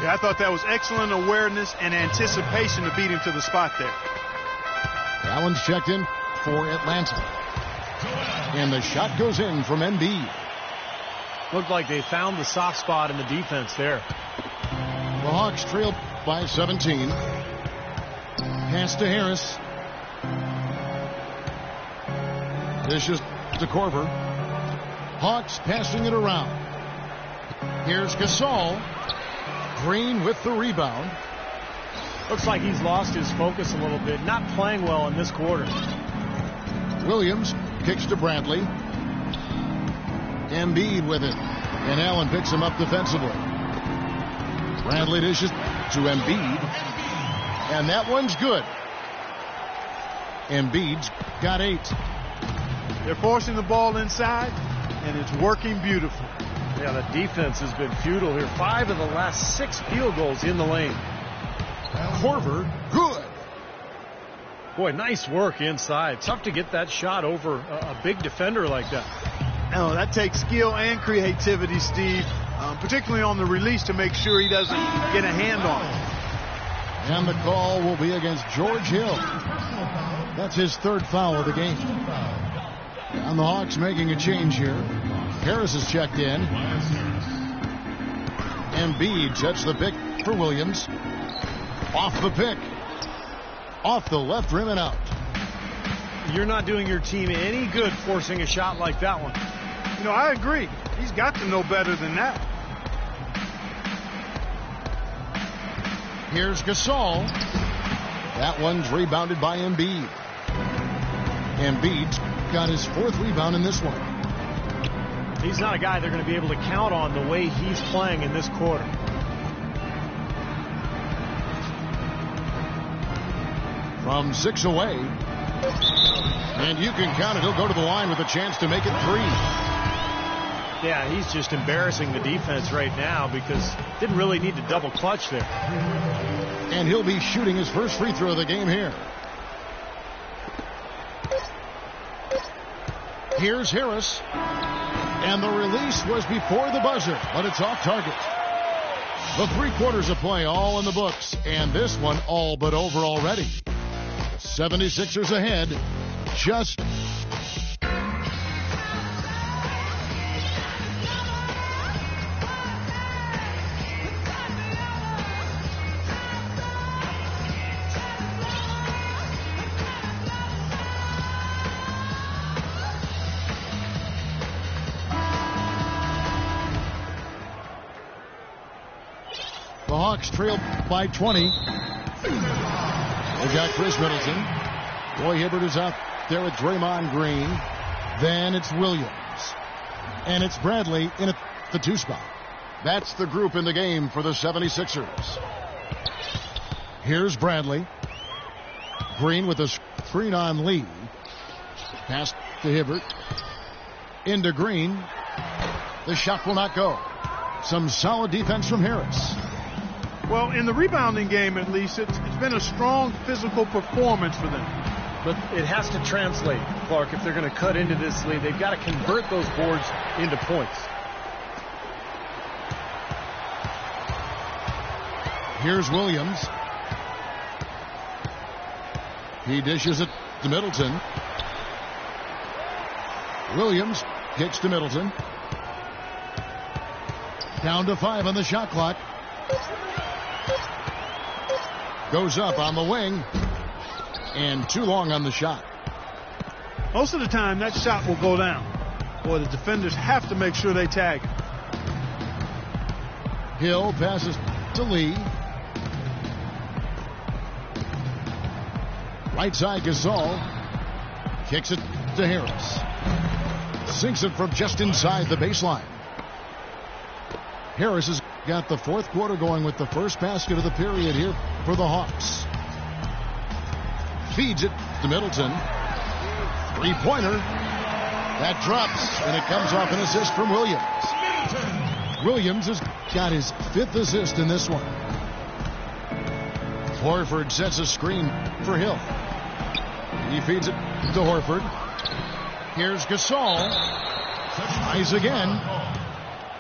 Yeah, I thought that was excellent awareness and anticipation to beat him to the spot there. Allen's checked in for Atlanta. And the shot goes in from Embiid. Looked like they found the soft spot in the defense there. The Hawks trailed by 17. Pass to Harris. Dishes to Korver. Hawks passing it around. Here's Gasol. Green with the rebound. Looks like he's lost his focus a little bit. Not playing well in this quarter. Williams kicks to Bradley. Embiid with it. And Allen picks him up defensively. Bradley dishes to Embiid. And that one's good. Embiid's got 8. They're forcing the ball inside, and it's working beautifully. Yeah, the defense has been futile here. 5 of the last 6 field goals in the lane. Korver, good. Boy, nice work inside. Tough to get that shot over a big defender like that. Oh, that takes skill and creativity, Steve, particularly on the release to make sure he doesn't get a hand on it. And the call will be against George Hill. That's his 3rd foul of the game. And the Hawks making a change here. Harris is checked in. Embiid sets the pick for Williams. Off the pick. Off the left rim and out. You're not doing your team any good forcing a shot like that one. You know, I agree. He's got to know better than that. Here's Gasol. That one's rebounded by Embiid. Embiid's got his 4th rebound in this one. He's not a guy they're going to be able to count on the way he's playing in this quarter. From 6 away. And you can count it. He'll go to the line with a chance to make it 3. Yeah, he's just embarrassing the defense right now because didn't really need to double clutch there. And he'll be shooting his first free throw of the game here. Here's Harris. And the release was before the buzzer, but it's off target. The 3 quarters of play all in the books, and this one all but over already. 76ers ahead. Just the Hawks trail by 20. They've got Chris Middleton. Roy Hibbert is out there with Draymond Green. Then it's Williams. And it's Bradley in at the 2 spot. That's the group in the game for the 76ers. Here's Bradley. Green with a screen on Lee. Pass to Hibbert. Into Green. The shot will not go. Some solid defense from Harris. Well, in the rebounding game, at least, it's been a strong physical performance for them. But it has to translate, Clark, if they're going to cut into this lead. They've got to convert those boards into points. Here's Williams. He dishes it to Middleton. Williams kicks to Middleton. Down to 5 on the shot clock. Goes up on the wing. And too long on the shot. Most of the time, that shot will go down. Boy, the defenders have to make sure they tag him. Hill passes to Lee. Right side Gasol. Kicks it to Harris. Sinks it from just inside the baseline. Harris has got the 4th quarter going with the first basket of the period here for the Hawks. Feeds it to Middleton. 3-pointer. That drops, and it comes off an assist from Williams. Williams has got his 5th assist in this one. Horford sets a screen for Hill. He feeds it to Horford. Here's Gasol. Tries again.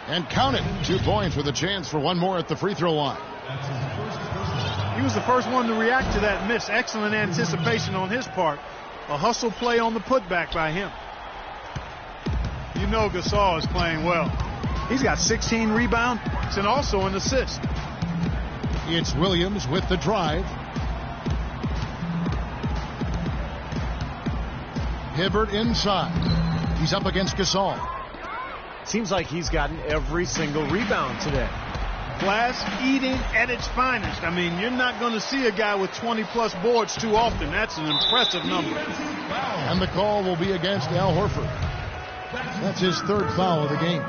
And count it. 2 points with a chance for one more at the free throw line. He was the first one to react to that miss. Excellent anticipation on his part. A hustle play on the putback by him. You know Gasol is playing well. He's got 16 rebounds and also an assist. It's Williams with the drive. Hibbert inside. He's up against Gasol. Seems like he's gotten every single rebound today. Glass eating at its finest. I mean, you're not going to see a guy with 20-plus boards too often. That's an impressive number. And the call will be against Al Horford. That's his 3rd foul of the game.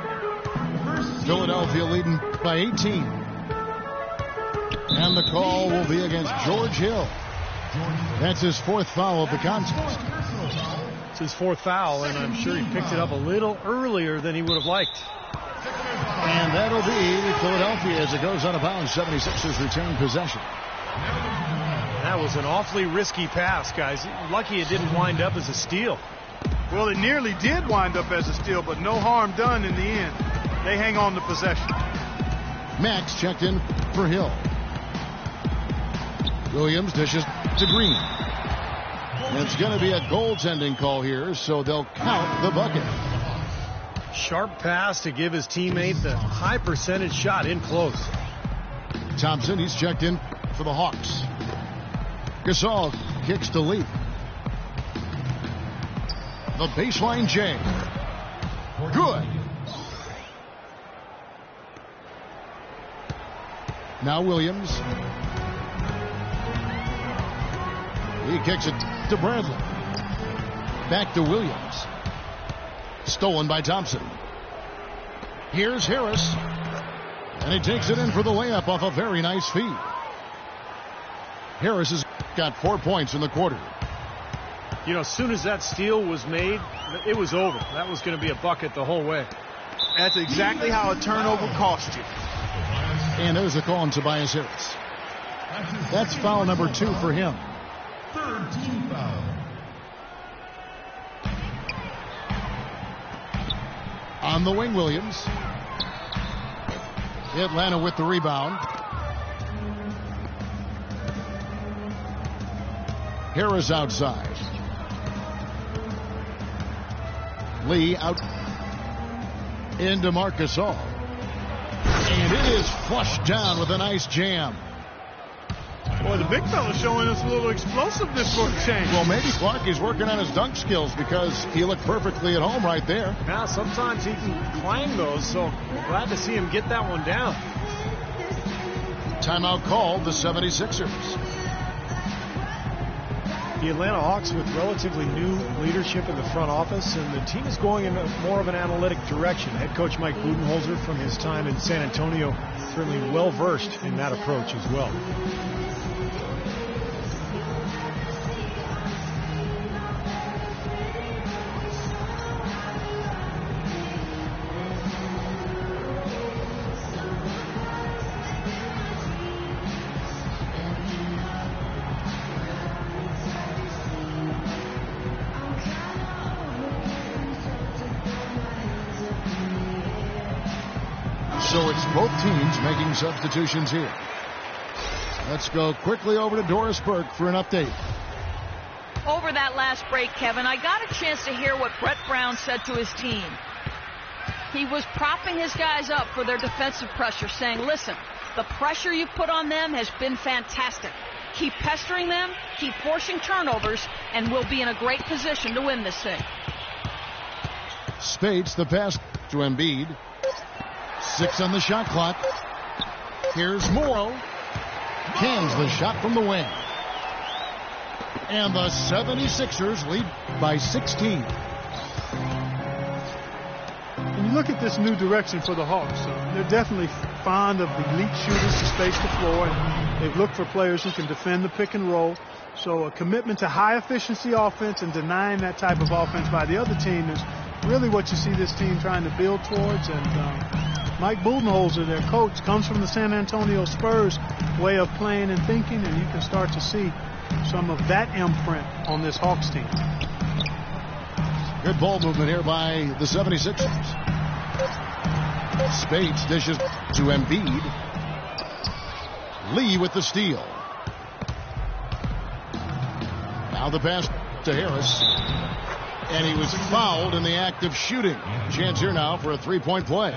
Philadelphia leading by 18. And the call will be against George Hill. That's his 4th foul of the contest. It's his 4th foul, and I'm sure he picked it up a little earlier than he would have liked. And that'll be Philadelphia as it goes out of bounds. 76ers retain possession. That was an awfully risky pass, guys. Lucky it didn't wind up as a steal. Well, it nearly did wind up as a steal, but no harm done in the end. They hang on to possession. Max checked in for Hill. Williams dishes to Green. And it's going to be a goaltending call here, so they'll count the bucket. Sharp pass to give his teammate the high percentage shot in close. Thompson, he's checked in for the Hawks. Gasol kicks to Lee. The baseline J. Good. Now Williams. He kicks it to Bradley. Back to Williams. Stolen by Thompson. Here's Harris. And he takes it in for the layup off a very nice feed. Harris has got 4 points in the quarter. You know, as soon as that steal was made, it was over. That was going to be a bucket the whole way. That's exactly how a turnover cost you. And there's a call on Tobias Harris. That's foul number 2 for him. Third team foul. On the wing, Williams. Atlanta with the rebound. Harris outside. Lee out into Marc Gasol. And it is flushed down with a nice jam. Boy, the big fella's showing us a little explosiveness for a change. Well, maybe Clark is working on his dunk skills because he looked perfectly at home right there. Yeah, sometimes he can climb those, so glad to see him get that one down. Timeout called the 76ers. The Atlanta Hawks with relatively new leadership in the front office, and the team is going in more of an analytic direction. Head coach Mike Budenholzer from his time in San Antonio, certainly well versed in that approach as well. So it's both teams making substitutions here. Let's go quickly over to Doris Burke for an update. Over that last break, Kevin, I got a chance to hear what Brett Brown said to his team. He was propping his guys up for their defensive pressure, saying, listen, the pressure you put on them has been fantastic. Keep pestering them, keep forcing turnovers, and we'll be in a great position to win this thing. Spates the pass to Embiid. 6 on the shot clock. Here's Morrow. Cans the shot from the wing. And the 76ers lead by 16. When you look at this new direction for the Hawks, they're definitely fond of elite shooters to space the floor. And they've looked for players who can defend the pick and roll. So a commitment to high efficiency offense and denying that type of offense by the other team is really what you see this team trying to build towards. And Mike Budenholzer, their coach, comes from the San Antonio Spurs way of playing and thinking, and you can start to see some of that imprint on this Hawks team. Good ball movement here by the 76ers. Spates dishes to Embiid. Lee with the steal. Now the pass to Harris. And he was fouled in the act of shooting. Chance here now for a three-point play.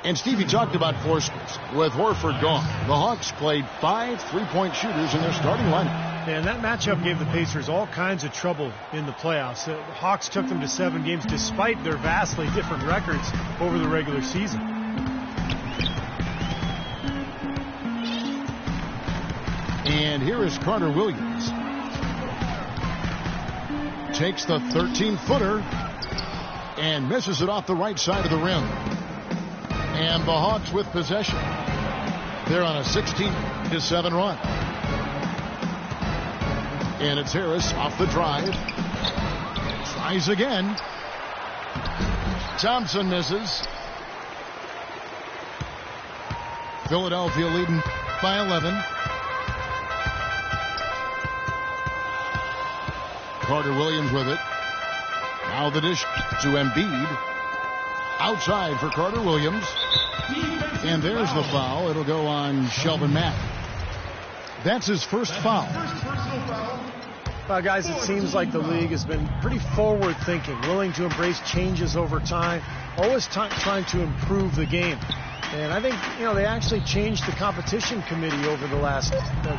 And Stevie talked about forceps. With Horford gone, the Hawks played 5 3-point shooters in their starting lineup. And that matchup gave the Pacers all kinds of trouble in the playoffs. The Hawks took them to 7 games despite their vastly different records over the regular season. And here is Carter Williams. Takes the 13-footer and misses it off the right side of the rim. And the Hawks with possession. They're on a 16-7 run. And it's Harris off the drive. Tries again. Thompson misses. Philadelphia leading by 11. Carter Williams with it. Now the dish to Embiid. Outside for Carter Williams. And there's the foul. It'll go on Shelvin Mack. That's his first foul. Guys, it seems like the league has been pretty forward-thinking, willing to embrace changes over time, always trying to improve the game. And I think, they actually changed the competition committee over the last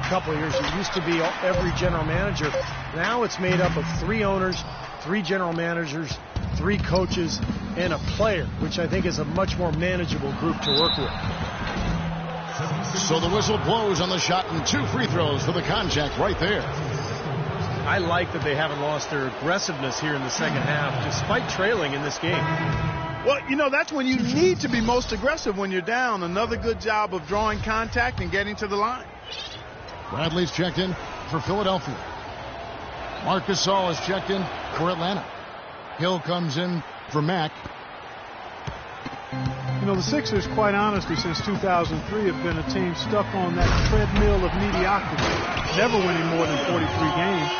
couple of years. It used to be every general manager. Now it's made up of 3 owners, 3 general managers, 3 coaches, and a player, which I think is a much more manageable group to work with. So the whistle blows on the shot and 2 free throws for the contact right there. I like that they haven't lost their aggressiveness here in the second half, despite trailing in this game. Well, that's when you need to be most aggressive when you're down. Another good job of drawing contact and getting to the line. Bradley's checked in for Philadelphia. Marc Gasol is checked in for Atlanta. Hill comes in for Mack. The Sixers, quite honestly, since 2003 have been a team stuck on that treadmill of mediocrity, never winning more than 43 games.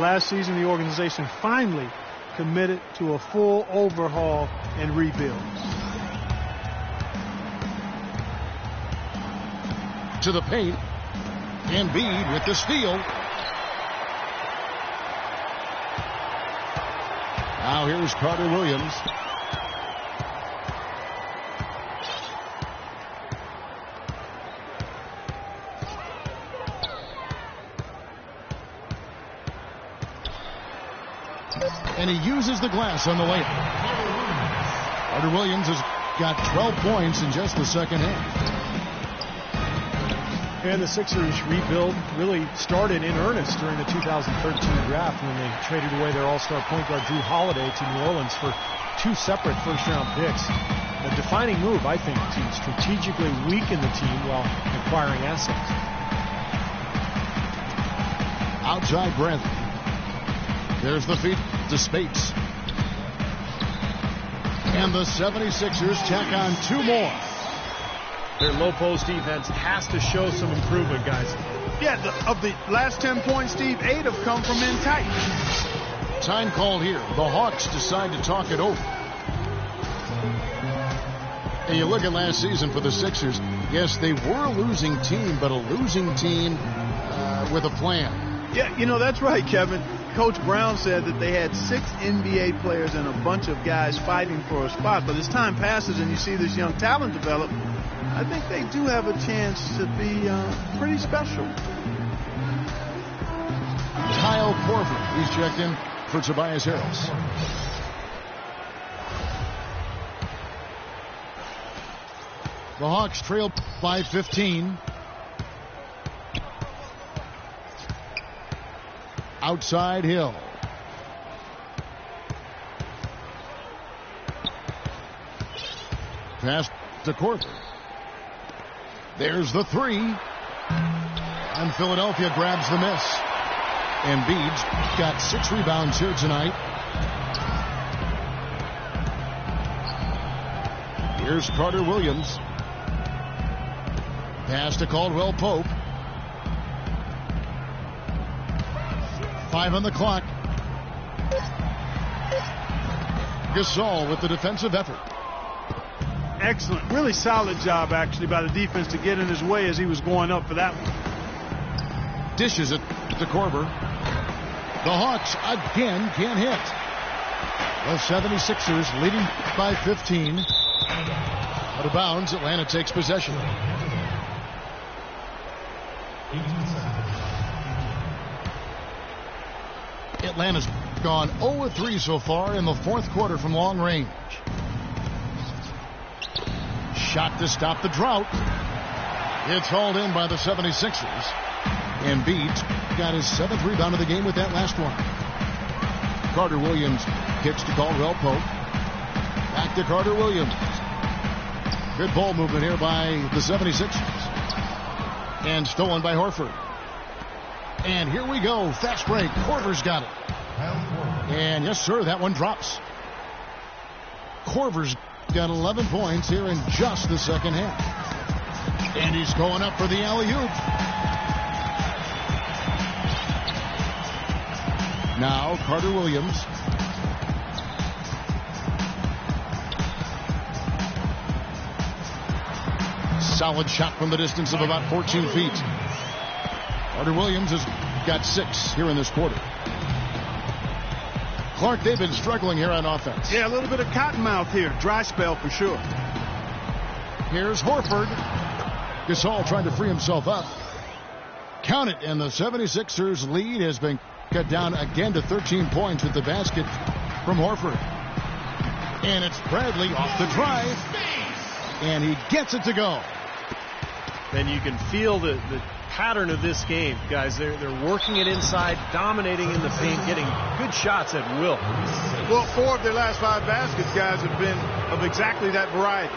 Last season the organization finally committed to a full overhaul and rebuild. To the paint. Embiid with the steal. Now here's Carter Williams. And he uses the glass on the layup. Carter Williams has got 12 points in just the second half. And the Sixers rebuild really started in earnest during the 2013 draft when they traded away their all-star point guard Drew Holiday to New Orleans for 2 separate first-round picks. A defining move, I think, to strategically weaken the team while acquiring assets. Outside Bradley. There's the feed to Spates. And the 76ers tack on 2 more. Their low post defense has to show some improvement, guys. Yeah, of the last 10 points, Steve, 8 have come from in tight. Time called here. The Hawks decide to talk it over. And you look at last season for the Sixers. Yes, they were a losing team, but a losing team with a plan. Yeah, that's right, Kevin. Coach Brown said that they had 6 NBA players and a bunch of guys fighting for a spot. But as time passes and you see this young talent develop, I think they do have a chance to be pretty special. Kyle Korver, he's checked in for Tobias Harris. The Hawks trail by 15. Outside Hill. Pass to Korver. There's the 3. And Philadelphia grabs the miss. Embiid's got 6 rebounds here tonight. Here's Carter Williams. Pass to Caldwell Pope. 5 on the clock. Gasol with the defensive effort. Excellent. Really solid job, actually, by the defense to get in his way as he was going up for that one. Dishes it to Korver. The Hawks again can't hit. The 76ers leading by 15. Out of bounds, Atlanta takes possession. Atlanta's gone 0-3 so far in the 4th quarter from long range. Shot to stop the drought. It's hauled in by the 76ers. Embiid got his 7th rebound of the game with that last one. Carter Williams kicks to Caldwell Pope. Back to Carter Williams. Good ball movement here by the 76ers. And stolen by Horford. And here we go. Fast break. Korver's got it. And yes, sir, that one drops. Korver's got 11 points here in just the second half. And he's going up for the alley-oop. Now Carter Williams. Solid shot from the distance of about 14 feet. Carter Williams has got 6 here in this quarter. Clark, they've been struggling here on offense. Yeah, a little bit of cottonmouth here. Dry spell for sure. Here's Horford. Gasol trying to free himself up. Count it, and the 76ers lead has been cut down again to 13 points with the basket from Horford. And it's Bradley off the drive, and he gets it to go. And you can feel the pattern of this game, guys. They're working it inside, dominating in the paint, getting good shots at will. Well, 4 of their last 5 baskets, guys, have been of exactly that variety.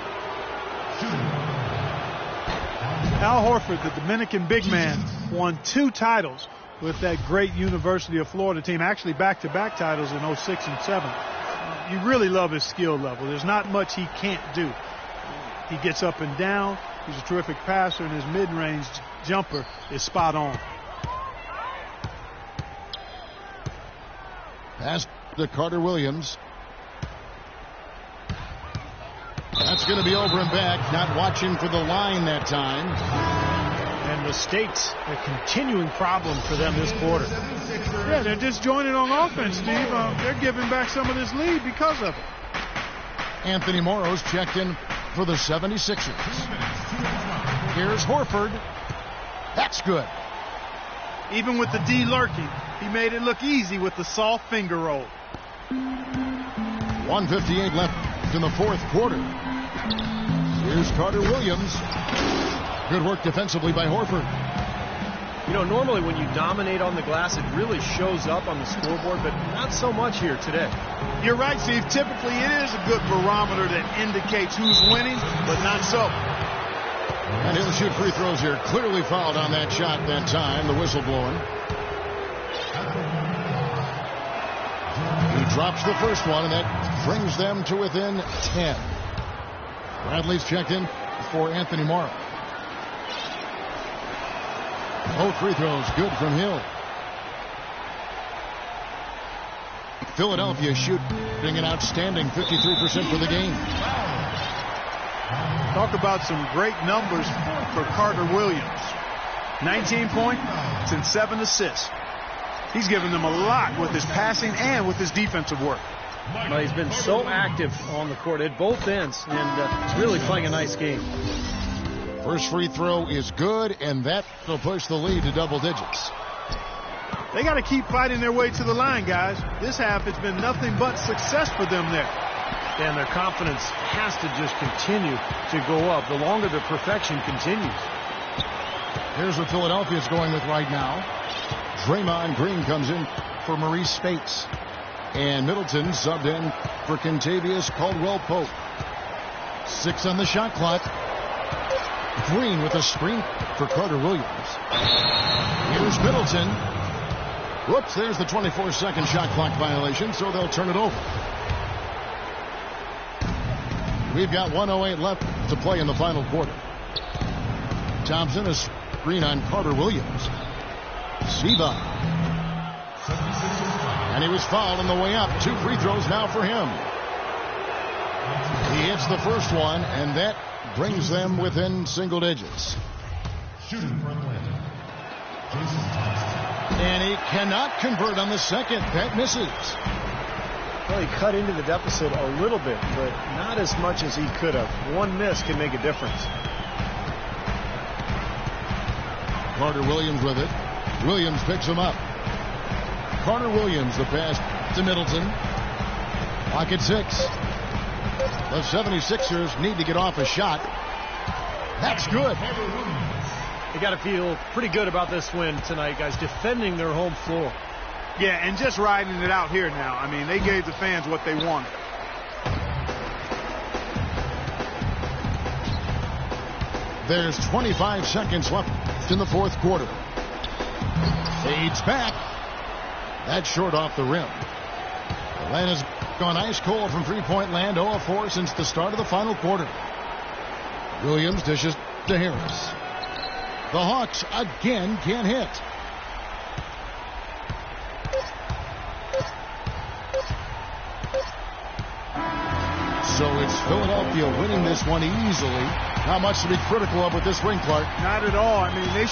Al Horford, the Dominican big man, won 2 titles with that great University of Florida team, actually back-to-back titles in 06 and 07. You really love his skill level. There's not much he can't do. He gets up and down. He's a terrific passer, and his mid-range jumper is spot on. Pass to Carter Williams. That's going to be over and back. Not watching for the line that time. And mistakes, a continuing problem for them this quarter. Yeah, they're disjointed on offense, Steve. They're giving back some of this lead because of it. Anthony Morrow's checked in for the 76ers. Here's Horford. That's good. Even with the D lurking, he made it look easy with the soft finger roll. 1:58 left in the 4th quarter. Here's Carter Williams. Good work defensively by Horford. You know, normally when you dominate on the glass, it really shows up on the scoreboard, but not so much here today. You're right, Steve. Typically, it is a good barometer that indicates who's winning, but not so. And he'll shoot free throws here. Clearly fouled on that shot that time. The whistle blowing. He drops the first one, and that brings them to within 10. Bradley's checked in for Anthony Morrow. Both free throws good from Hill. Philadelphia shooting an outstanding 53% for the game. Talk about some great numbers for Carter Williams. 19 points and 7 assists. He's given them a lot with his passing and with his defensive work. Well, he's been so active on the court at both ends, and really playing a nice game. First free throw is good, and that will push the lead to double digits. They got to keep fighting their way to the line, guys. This half, it's been nothing but success for them there. And their confidence has to just continue to go up the longer the perfection continues. Here's what Philadelphia's going with right now. Draymond Green comes in for Maurice Spates. And Middleton subbed in for Kentavious Caldwell-Pope. 6 on the shot clock. Green with a screen for Carter Williams. Here's Middleton. Whoops, there's the 24-second shot clock violation, so they'll turn it over. We've got 1:08 left to play in the final quarter. Thompson is screen on Carter Williams. Siva. And he was fouled on the way up. 2 free throws now for him. He hits the first one, and that brings them within single digits. Shooting for Atlanta, Jason Thompson. And he cannot convert on the second. That misses. Well, he cut into the deficit a little bit, but not as much as he could have. One miss can make a difference. Carter Williams with it. Williams picks him up. Carter Williams, the pass to Middleton. Clock at 6. The 76ers need to get off a shot. That's good. They got to feel pretty good about this win tonight, guys, defending their home floor. Yeah, and just riding it out here now. I mean, they gave the fans what they wanted. There's 25 seconds left in the 4th quarter. Fades back. That's short off the rim. Atlanta's gone ice cold from three-point land, 0 of 4 since the start of the final quarter. Williams dishes to Harris. The Hawks again can't hit. So it's Philadelphia winning this one easily. Not much to be critical of with this ring, Clark. Not at all. I mean, they